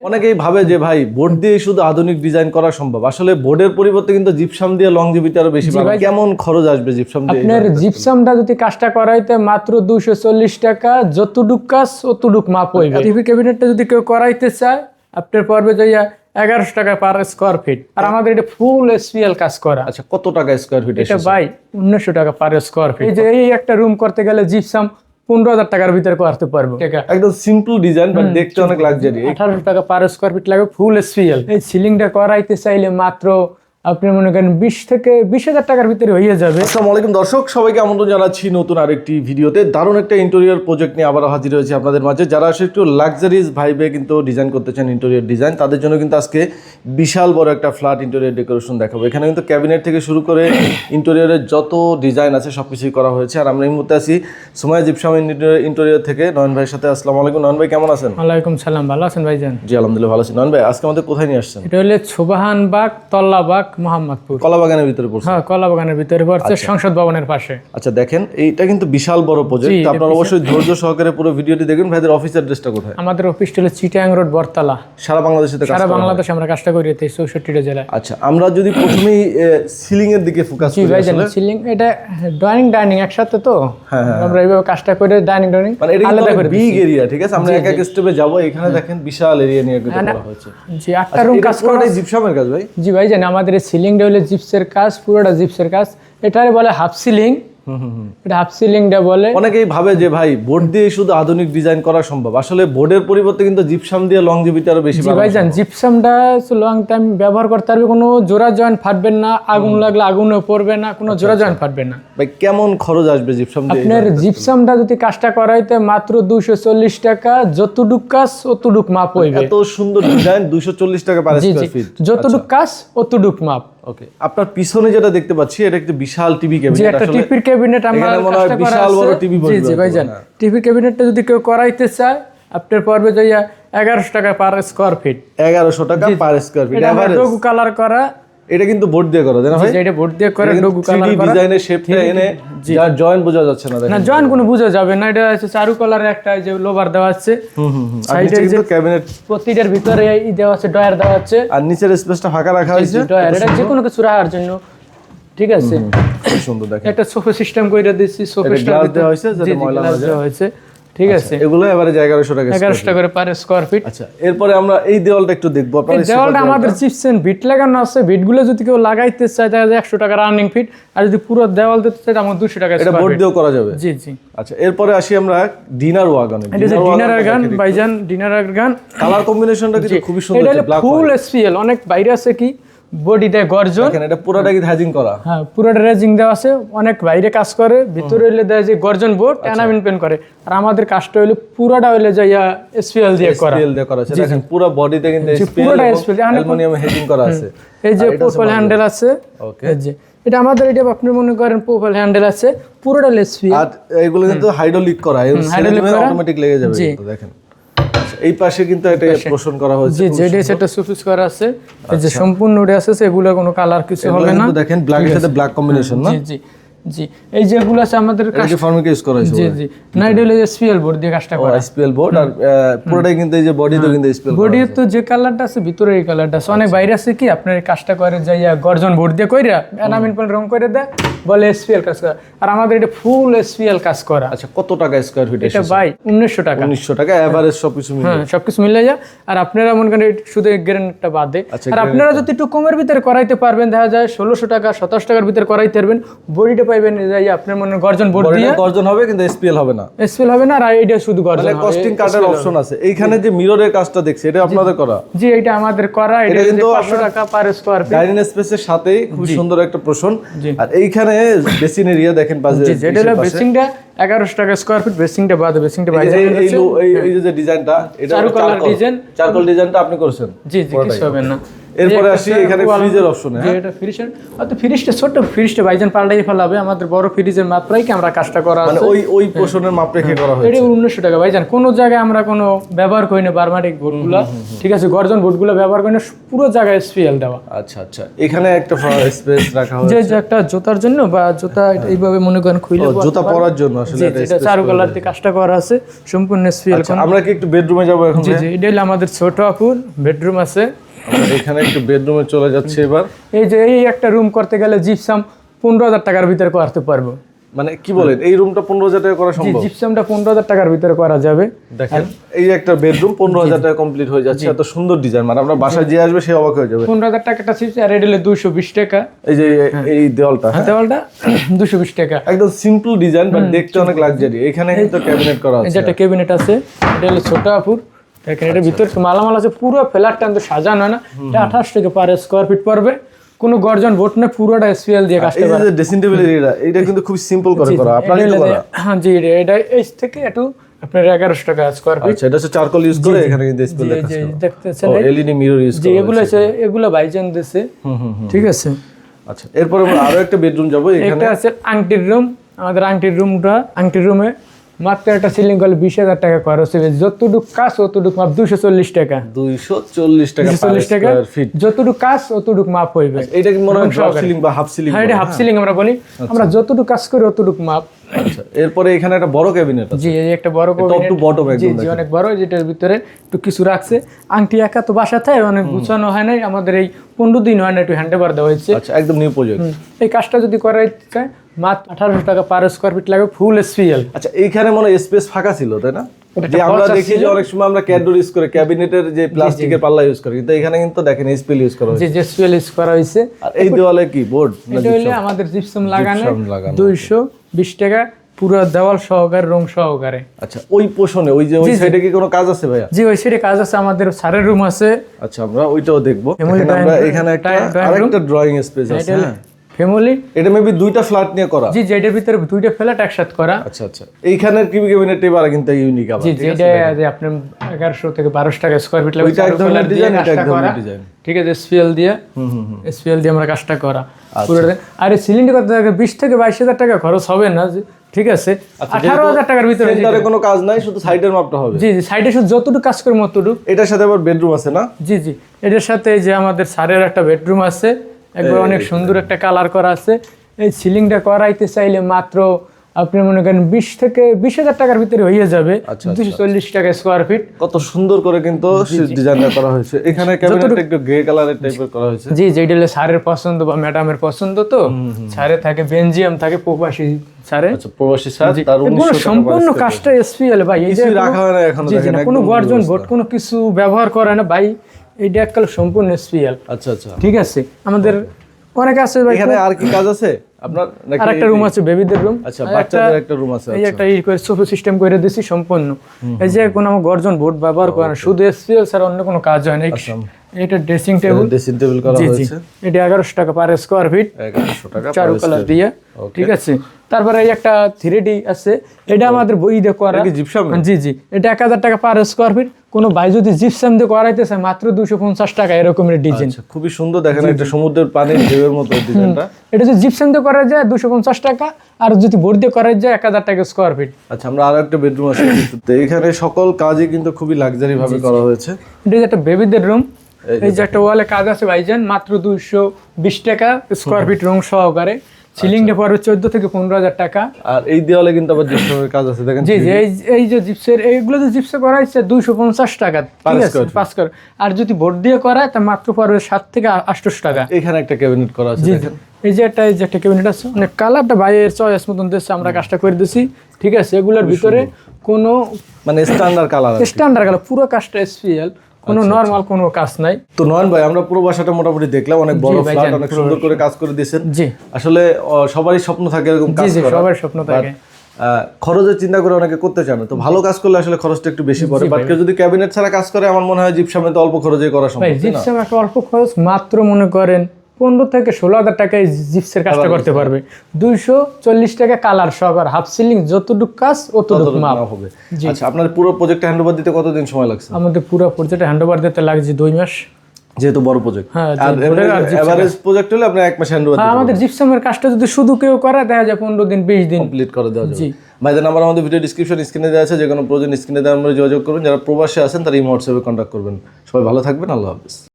অনেকেই ভাবে যে ভাই বোর্ড দিয়ে শুধু আধুনিক ডিজাইন করা সম্ভব, আসলে বোর্ডের পরিবর্তে কিন্তু জিপসাম দিয়ে লংজিভিটি আরো বেশি পাবে। কেমন খরচ আসবে জিপসাম দিয়ে? আপনার জিপসামটা যদি কাজটা করাইতে মাত্র 240 টাকা, যতটুক কাজ অতটুক মাপ হইবে। টিভি ক্যাবিনেটটা যদি কেউ করাইতে চায় আপনার পড়বে যাইয়া 1100 টাকা পার স্কয়ার ফিট। আর আমাদের এটা ফুল এসপিএল কাজ করা। আচ্ছা, কত টাকা স্কয়ার ফিট? এটা ভাই 1900 টাকা পার স্কয়ার ফিট। এই যে এই একটা রুম করতে গেলে জিপসাম 15,000 টাকার ভিতরে করতে পারবো। একদম সিম্পল ডিজাইন বাট দেখতে অনেক লাক্সারি। 1800 টাকা পার স্কয়ার ফিট লাগে ফুল এসপিএল। এই সিলিংটা করাইতে চাইলে মাত্র আপনি মনে করেন 20,000 টাকার ভিতরে হয়ে যাবে। আসসালামু আলাইকুম দর্শক, সবাইকে আমন্ত্রণ জানাচ্ছি নতুন আরেকটি ভিডিওতে। দারুণ একটা ইন্টেরিয়র প্রজেক্ট নিয়ে আবারও হাজির হয়েছে আপনাদের মাঝে। যারা আসলে একটু লাক্সারিজ ভাইবে কিন্তু ডিজাইন করতে চান ইন্টেরিয়র ডিজাইন, তাদের জন্য কিন্তু আজকে বিশাল বড় একটা ফ্ল্যাট ইন্টেরিয়র ডেকোরেশন দেখাবো। এখানে কিন্তু ক্যাবিনেট থেকে শুরু করে ইন্টেরিয়রের যত ডিজাইন আছে সবকিছুই করা হয়েছে। আর আমরা এই মুহূর্তে আছি সুমাইয়া জিপসাম ইন্টেরিয়র থেকে নয়ন ভাইয়ের সাথে। আসসালামু আলাইকুম নয়ন ভাই, কেমন আছেন? ওয়ালাইকুম সালাম, ভালো আছেন ভাইজান? জি আলহামদুলিল্লাহ ভালো আছি। নয়ন ভাই, আজকে আমাদের কোথায় নিয়ে আসছেন? এটা হলো ছোবাহানবাগ, তল্লাবাগ, মোহাম্মদপুর। কলাবাগানের ভিতরে পড়ছে? হ্যাঁ, কলাবাগানের ভিতরে পড়ছে, সংসদ ভবনের পাশে। আচ্ছা দেখেন, এইটা কিন্তু বিশাল বড় প্রজেক্ট। আপনারা অবশ্যই ধৈর্য সহকারে পুরো ভিডিওটি দেখুন। ভাইদের অফিস অ্যাড্রেসটা কোথায়? আমাদের অফিসটা হলো চিটাং রোড, বরতলা। সারা বাংলাদেশে সারা বাংলাদেশে আমরা কাজটা করি 64টা জেলায়। আচ্ছা, আমরা যদি প্রথমেই সিলিং এর দিকে ফোকাস করি। ভাই জানেন সিলিং এটা ডাইনিং একসাথে তো আমরা এইভাবে কাজটা করে ডাইনিং মানে এটা আলাদা করে বিগ এরিয়া, ঠিক আছে? আমরা এক এক স্টেপে যাব। এখানে দেখেন বিশাল এরিয়া নিয়ে করা হয়েছে। জি, 8টা রুম কাজ করা। এটা জিপসামের কাজ ভাই? জি ভাই জানেন, আমাদের এই সিলিংটা হলো জিপসের কাজ, পুরোটা জিপসের কাজ। এটারে বলে হাফ সিলিং। এটা হাফ সিলিংটা বলে। অনেকেই ভাবে যে ভাই বোর্ড দিয়ে শুধু আধুনিক ডিজাইন করা সম্ভব, আসলে বোর্ডের পরিবর্তে কিন্তু জিপসাম দিয়ে লংজিভিটি আরো বেশি পাবে। ভাই জান, জিপসামটা লং টাইম ব্যবহার করতে পারবে, কোনো জোড়া জয়েন্ট ফাটবে না, আগুন লাগলে আগুনে পড়বে না, কোনো জোড়া জয়েন্ট ফাটবে না। ভাই কেমন খরচ আসবে জিপসাম দিয়ে? আপনার জিপসামটা যদি কাজটা করাইতে মাত্র 240 টাকা, যতটুক কাজ অতটুক মাপ হইবে। এত সুন্দর ডিজাইন 240 টাকা পার স্কয়ার ফিট, যতটুক কাজ অতটুক মাপ। ওকে, আপনার পিছনে যেটা দেখতে পাচ্ছি এটা একটা বিশাল টিভি ক্যাবিনেট। একটা টিভির ক্যাবিনেট আমরা কাজটা করা বিশাল বড় টিভি বলবো। জি ভাই জান, টিভি ক্যাবিনেটটা যদি কেউ করাইতে চায় আপনার পড়বে যাইয়া 1100 টাকা পার স্কয়ার ফিট। 1100 টাকা পার স্কয়ার ফিট। এটা ডোগু কালার করা। এটা কিন্তু বোর্ড দিয়ে করা, তাই না ভাই? এটা বোর্ড দিয়ে করে ডোগু কালার করা। ডিজাইনের শেপটা এনে যার জয়েন্ট বোঝা যাচ্ছে না। না, জয়েন্ট কোনো বোঝা যাবে না। এটা হচ্ছে চারু কালারের একটা যে লোভার দেওয়া আছে। সাইডে কিন্তু ক্যাবিনেট প্রতিটার ভিতরে এই দেওয়া আছে, ডয়ার দেওয়া আছে। আর নিচের স্পেসটা ফাঁকা রাখা হয়েছে। ডয়ার এটা যে কোনো কিছু রাখার জন্য, ঠিক আছে? খুব সুন্দর দেখেন। একটা সোফা সিস্টেম কইরা দিয়েছি, সোফাটা দেওয়া হয়েছে যাতে ময়লা না যায়। হয়েছে, ঠিক আছে? এগুলো এবারে 1100 টাকা 1100 টাকা করে পার স্কয়ার ফিট। আচ্ছা, এরপরে আমরা এই দেওয়ালটা একটু দেখবো। এই দেওয়ালটা আমাদের জিপসাম বিট লাগানো আছে। বিটগুলো যদি কেউ লাগাইতে চায় তাহলে 100 টাকা রানিং ফিট, আর যদি পুরো দেওয়াল দিতে চায় তাহলে 200 টাকা এটা বোর্ড দিয়েও করা যাবে। জি জি। আচ্ছা, এরপরে আসি আমরা ডিনার ওয়াগনে। এটা যে ডিনার ওয়াগন ভাইজান, ডিনার ওয়াগন কালার কম্বিনেশনটা কিন্তু খুবই সুন্দর। এটা হলো ফুল এসপিএল। অনেক বাইরে আছে কি বডিতে গর্জন। দেখেন এটা পুরোটা কি হ্যাজিং করা? হ্যাঁ, পুরোটা রেজিং দেওয়া আছে। অনেক বাইরে কাজ করে, ভিতরে হইলে দেয় যে গর্জন বোর্ড এনামিন পেন করে। আর আমাদের কাজটা হইলো পুরোটা হইলে যাইয়া এসপিএল দিয়ে করা। এসপিএল দিয়ে করা আছে। দেখেন পুরো বডিতে কিন্তু পুরোটা এসপিএল, অ্যালুমিনিয়াম হেজিং করা আছে। এই যে প্রোফাইল হ্যান্ডেল আছে। ওকে, এই যে এটা আমাদের এটা আপনি মনে করেন প্রোফাইল হ্যান্ডেল আছে, পুরোটা এসপিএল। আর এগুলো কিন্তু হাইড্রোলিক করা, অটোমেটিক লেগে যাবে কিন্তু। দেখেন এই পাশে কিন্তু এটা পোষণ করা হয়েছে। জি জি, এটা সেটা সুফিস করা আছে। এই যে সম্পূর্ণ উড়ে আছে, সেগুলো কোনো কালার কিছু হবে না। দেখেন ব্ল্যাক এর সাথে ব্ল্যাক কম্বিনেশন না? জি জি জি। এই যেগুলো আছে আমাদের কাজ ফার্মিকে ইউজ করা হয়েছে। জি জি। না, এটা হলো এসপিএল বোর্ড দিয়ে কাজটা করা। SPL board. আর পুরোটাই কিন্তু এই যে বডিতে কিন্তু এসপিএল বডি তো যে কালারটা আছে ভিতরে এই কালারটা আছে। অনেক বাইরে আছে কি আপনার এই কাজটা করে যাইয়া গর্জন বোর্ড দিয়ে কইরা এনামিন পেন রং করে দেয়, বলে এসপিএল কাজ করা। আর আমাদের এটা ফুল এসপিএল কাজ করা। আচ্ছা, কত টাকা স্কয়ার ফিট? এটা ভাই 1900 টাকা। 1900 টাকা এভারেজ সবকিছু মিলে। হ্যাঁ, সবকিছু মিলে যায়। আর আপনারা মনে করেন শুধু গ্রেনেডটা বাদে। আর আপনারা যদি একটু কমের ভিতরে করাইতে পারবেন, দেখা যায় 1600 টাকা 27 টাকার ভিতরে করাইতে পারবেন, বডিটা পাইবেন যাইয়া আপনার মনে গর্জন বোর্ড দিয়ে। গর্জন হবে কিন্তু এসপিএল হবে না। এসপিএল হবে না। আর এটা শুধু গর্জন হবে। কস্টিং কাটার অপশন আছে। এইখানে যে মিররের কাজটা দেখছি এটা আপনাদের করা? জি, এটা আমাদের করা। এটা কিন্তু 500 টাকা পার স্কয়ার ফিট। ডাইনিং স্পেসের সাথেই খুব সুন্দর একটা পোষণ। আর এইখানে বেসিন এরিয়া দেখেন পাশে। জি, এটা হলো বেসিংটা 1100 টাকা স্কয়ার ফিট। বেসিংটা বাদে, বেসিংটা বাইরে আছে। এই যে ডিজাইনটা, এটা চারকোল ডিজাইন। চারকোল ডিজাইনটা আপনি করেছেন? জি জি, কিছু হবে না। এরপরে আসি এখানে ফ্রিজের অপশনে। যে এটা ফ্রিজের অত ফ্রিজটা ছোট ফ্রিজটা ভাইজান পাল্টাই ফেলাবে, আমাদের বড় ফ্রিজের মাপ রাখি আমরা কাজটা করা মানে আছে। ওই পোর্শনের মাপ রেখে করা হয়েছে। এটা 1900 টাকা ভাইজান। কোন জায়গায় আমরা কোনো ব্যবহার করি না বারমাটিক বোর্ডগুলো, ঠিক আছে, গর্জন বোর্ডগুলো ব্যবহার করি না, পুরো জায়গায় এসপিএল দেওয়া। আচ্ছা আচ্ছা, এখানে একটা স্পেস রাখা যে হয়েছে, যে একটা জুতার জন্য বা জুতা এইভাবে মনে করেন খুলে জুতা পরার জন্য আসলে এটা চারু কালার দিয়ে কাজটা করা আছে সম্পূর্ণ এসপিএল। আচ্ছা, আমরা কি একটু বেডরুমে যাব এখন? জি জি, এটা হলো আমাদের ছোট আপুর বেডরুম আছে। আমরা এখানে একটু বেডরুমে চলে যাচ্ছি এবার। এই যে এই একটা রুম করতে গেলে জিপসাম 15,000 টাকার ভিতরে করতে পারবো। মানে কি বলেন, এই রুমটা 15,000 টাকা করা সম্ভব? জিপসামটা 15,000 টাকার ভিতরে করা যাবে। দেখেন এই একটা বেডরুম 15,000 টাকা কমপ্লিট হয়ে যাচ্ছে, এত সুন্দর ডিজাইন, মানে আমরা বাসায় যে আসবে সে অবাক হয়ে যাবে। 15,000 টাকাটা চিপস আর এটা হলো 220 টাকা। এই যে এই দেওয়ালটা, দেওয়ালটা 220 টাকা, একদম সিম্পল ডিজাইন বাট দেখতে অনেক লাক্সারি। এখানে কিন্তু ক্যাবিনেট করা এই আছে, যে একটা ক্যাবিনেট আছে। এটা হলো ছোট আপুর, দেখেন এটার ভিতরে মালামাল আছে, পুরো ফ্ল্যাটটা কিন্তু সাজানো না। এটা 28 টাকা পার স্কয়ার ফিট পড়বে, কোনো গর্জন বোর্ড না, পুরোটা এসপিএল দিয়ে কাজটা এই করা। যে ড্রেসিং টেবিল এরিয়া, এটা কিন্তু খুব সিম্পল করে করা, আপনারা কি করা? হ্যাঁ জি, এটা এই থেকে একটু আপনার 1100 টাকা স্কয়ার ফিট। আচ্ছা, এটা হচ্ছে চারকোল ইউজ করে এখানে কিন্তু ডিসপ্লে যে দেখাচ্ছে, দেখতেছেন এলইডি মিরর ইউজ যে করা এগুলো আছে, এগুলো ভাইজান দিছে, ঠিক আছে। আচ্ছা, এরপরে আমরা আরো একটা বেডরুম যাব। এখানে একটা আছে আংটির রুম, আমাদের আংটির রুমটা, আংটির রুমে মাত্র একটা সিলিং করলে 20,000 টাকা খরচ হবে। যতটুকু কাজ অতটুকু মাপ 240 টাকা, 240 টাকা 240 টাকা ফিট। যতটুকু কাজ অতটুকু মাপ হইবে। এটা কি মনে হয় ড্রপ সিলিং বা হাফ সিলিং? হ্যাঁ, এটা হাফ সিলিং আমরা বলি, আমরা যতটুকু কাজ করি অতটুকু মাপ। আচ্ছা, এরপরে এখানে একটা বড় ক্যাবিনেট আছে। জি, এই একটা বড় টপ টু বটম জি একদম জি, অনেক বড়, যেটার ভিতরে একটু কিছু রাখছে। আংটি একা তো বাসা থাকে, অনেক গুছানো হয় নাই, আমাদের এই 15 দিন হয় না, একটু হ্যান্ড ওভার দেওয়া হয়েছে। আচ্ছা, একদম নিউ প্রজেক্ট। এই কাজটা যদি করাইতে চায় মাত্র 1800 টাকা পার স্কয়ার ফিট লাগবে, ফুল এসপিএল। আচ্ছা, এইখানে মনে স্পেস ফাঁকা ছিল তাই না? ওটা যে আমরা পচা দেখি যে অনেক সময় আমরা ক্যাডোর ইউজ করে ক্যাবিনেটের যে প্লাস্টিকের পাল্লা ইউজ করি, কিন্তু এখানে কিন্তু দেখেন এসপিএল ইউজ করা হয়েছে। যে এসপিএল ইউজ করা হয়েছে। আর এই দেওয়ালে কি বোর্ড? এটা হইলে আমাদের জিপসাম লাগানো, লাগানো। 220 টাকা পুরো দেওয়াল সহকারে, রং সহকারে। আচ্ছা, ওই পোর্শনে ওই যে ওই সাইডে কি কোনো কাজ আছে ভাইয়া? জি, ওই সাইডে কাজ আছে, আমাদের স্যারের রুম আছে। আচ্ছা, আমরা ওইটাও দেখবো। Family এখানে আমরা drawing- এখানে একটা drawing room। আরেকটা ড্রয়িং স্পেস আছে। হ্যাঁ, ফ্যামিলি, এটা মেবি দুইটা ফ্ল্যাট নিয়ে করা। জি, যেটার ভিতরে দুইটা ফ্ল্যাট একসাথে করা। আচ্ছা আচ্ছা, এইখানের কিবি ক্যাবিনেট এবার কিন্তু ইউনিক আবার। জি, যেটা যে আপনার 1100 থেকে 1200 টাকা স্কয়ার ফিট লাগবে, ওইটা এক ধরনের ডিজাইন, এটা এক ধরনের ডিজাইন। ঠিক আছে, এসপিএল দিয়ে, এসপিএল দিয়ে আমরা কাজটা করা পুরো। আর এই সিলিন্ডার করতে 20 থেকে 22,000 টাকা খরচ হবে না, ঠিক আছে। 18,000 টাকার ভিতরে সেন্টারে কোনো কাজ নাই, শুধু সাইডের মাপটা হবে। জি জি, সাইডে শুধু যতটুকু কাজ করবো ততটুকু। এটার সাথে আবার বেডরুম আছে না? জি জি, এটার সাথে এই যে আমাদের স্যারের একটা বেডরুম আছে, একবার অনেক সুন্দর একটা কালার করা আছে। এই সিলিংটা করাইতে চাইলে মাত্র আপনি মনে করেন 20 থেকে 20,000 টাকার ভিতরে হয়ে যাবে। 240 টাকা স্কয়ার ফিট। কত সুন্দর করে কিন্তু ডিজাইনটা করা হয়েছে। এখানে ক্যাবিনেটটা একটু গ্রে কালারের টাইপের করা হয়েছে। জি, যেটা হলো স্যারের পছন্দ বা ম্যাডামের পছন্দ, তো স্যারে থাকে বেলজিয়াম থাকে, প্রবাসী স্যারে। আচ্ছা, প্রবাসী স্যার, তার 1900 টাকা সম্পূর্ণ কাজটা এসপিএল ভাই। এই যে কিছু রাখা হয় না এখনো, দেখেন কোনো গর্জন বোর্ড কোনো কিছু ব্যবহার করে না ভাই, এইটা এককাল সম্পূর্ণ এসপিএল। আচ্ছা আচ্ছা, ঠিক আছে। আমাদের অনেক আছে ভাই। এখানে আর কি কাজ আছে আপনার? আর একটা রুম আছে, বেবিদের রুম। আচ্ছা, বাচ্চাদের একটা রুম আছে। এই একটা করে সোফা সিস্টেম করে দিছি সম্পূর্ণ। এই যে কোনো গর্জন বোর্ড ব্যবহার করে না, শুধু এসপিএল ছাড়া অন্য কোনো কাজ হয় না। এটা ড্রেসিং টেবিল, ড্রেসিং টেবিল করা হয়েছে। এটা 1100 টাকা পার স্কয়ার ফিট, 1100 টাকা চারু কালার দিয়ে, ঠিক আছে। তারপরে এই একটা 3D আছে, এটা আমাদের বই দিয়ে করা। কি জিপসাম? জি জি, এটা 1000 টাকা পার স্কয়ার ফিট। কোনো ভাই যদি জিপসাম দিয়ে করাইতে চায় মাত্র 250 টাকা, এরকমের ডিজাইন। আচ্ছা, খুবই সুন্দর, দেখেন একটা সমুদ্রের পানির ঢেউয়ের মতো ডিজাইনটা। এটা যদি জিপসাম দিয়ে করা যায় 250 টাকা, আর যদি বোর্ড দিয়ে করা যায় 1000 টাকা স্কয়ার ফিট। আচ্ছা, আমরা আরো একটা বেডরুম আছে। তো এখানে সকল কাজই কিন্তু খুবই লাক্সারি ভাবে করা হয়েছে। এটা একটা বেবিদের রুম। এই যে একটা ওয়ালে কাজ আছে ভাইজান, মাত্র 220 টাকা স্কয়ার ফিট রুম সহকারে। সিলিংটা পড়বে 14 থেকে 15,000 টাকা। আর এই দেওয়ালে কিন্তু আবার জিপসামের কাজ আছে, দেখেন। জি জি, এই যে জিপসের, এইগুলো যে জিপসে করা হচ্ছে 250 টাকা, ঠিক আছে, 5 করে। আর যদি বোর্ড দিয়ে করায় তা মাত্র পড়বে 7 থেকে 800 টাকা। এখানে একটা ক্যাবিনেট করা আছে, দেখেন। এই যে একটা ক্যাবিনেট আছে, অনেক কালারটা বাইরের চয়েস মতন দিচ্ছে, আমরা কাজটা করে দিছি, ঠিক আছে। এগুলোর ভিতরে কোনো মানে স্ট্যান্ডার্ড কালার আছে, স্ট্যান্ডার্ড কালার, পুরো কাজটা এসপিএল, কোনো নরমাল কোনো কাজ নাই। তো নয়ন ভাই, আমরা পুরো বাসাটা মোটামুটি দেখলাম, অনেক বড় ফ্ল্যাট, অনেক সুন্দর করে কাজ করে দিয়েছেন। জি, আসলে সবারই স্বপ্ন থাকে এরকম কাজ করা, সবার স্বপ্ন থাকে। খরচের চিন্তা করে অনেকে করতে চায় না, তো ভালো কাজ করলে আসলে খরচটা একটু বেশি পড়ে। বাট কেউ যদি ক্যাবিনেট ছাড়া কাজ করে, আমার মনে হয় জিপসামে তো অল্প খরচে করা সম্ভব। জিপসাম একটা অল্প খরচ, মাত্র মনে করেন 15 থেকে 16,000 টাকায় জিপসের কাজটা করতে পারবে। 240 টাকা কালার সহ, আর হাফ সিলিং যতটুকু কাজ অতটুকু মাপ হবে। আচ্ছা, আপনার পুরো প্রজেক্টটা হ্যান্ডওভার দিতে কতদিন সময় লাগছে? আমাদের পুরো প্রজেক্টে হ্যান্ডওভার দিতে লাগছে 2 মাস। যেহেতু বড় প্রজেক্ট হ্যাঁ, আর এভারেজ প্রজেক্ট হলে আপনি 1 মাস হ্যান্ড ওভার আমাদের জিপসামের কাজটা যদি শুধু কেউ করে দেখা যায় 15 দিন 20 দিন কমপ্লিট করে দেওয়া যাবে ভাইদের নাম্বার আমাদের ভিডিও ডিসক্রিপশন স্ক্রিনে দেওয়া আছে, যে কোনো প্রয়োজন স্ক্রিনে দেওয়া নাম্বারে যোগাযোগ করুন। যারা প্রবাসে আছেন তারা এই হোয়াটসঅ্যাপে কন্ট্যাক্ট করবেন। সবাই ভালো থাকবেন, আল্লাহ হাফেজ।